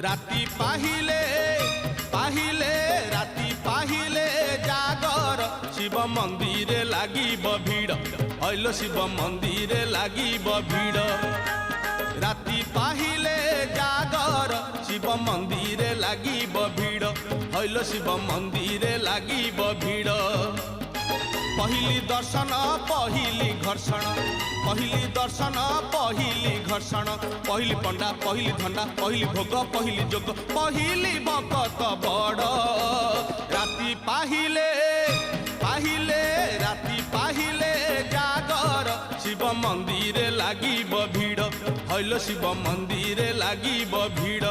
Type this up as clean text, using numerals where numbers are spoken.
राति पाहिले पाहिले राति पाहिले जागर शिव मंदिर लागिब भीड़ हइलो शिव मंदिर लागिब भीड़ राति पाहिले जागर शिव मंदिर लागिब भीड़ हइलो शिव मंदिर लागिब भीड़ पहिली दर्शन पहिली घर्षण पहिली दर्शन पहिली घर्षण पहिली पंडा पहिली धंडा पहिली भोग पहिली जोग पहिली भगत बड़ राति पाहिले पाहिले राति पाहिले जागर शिव मंदिर लागिब भीड़ हइलो शिव मंदिर लागिब भीड़।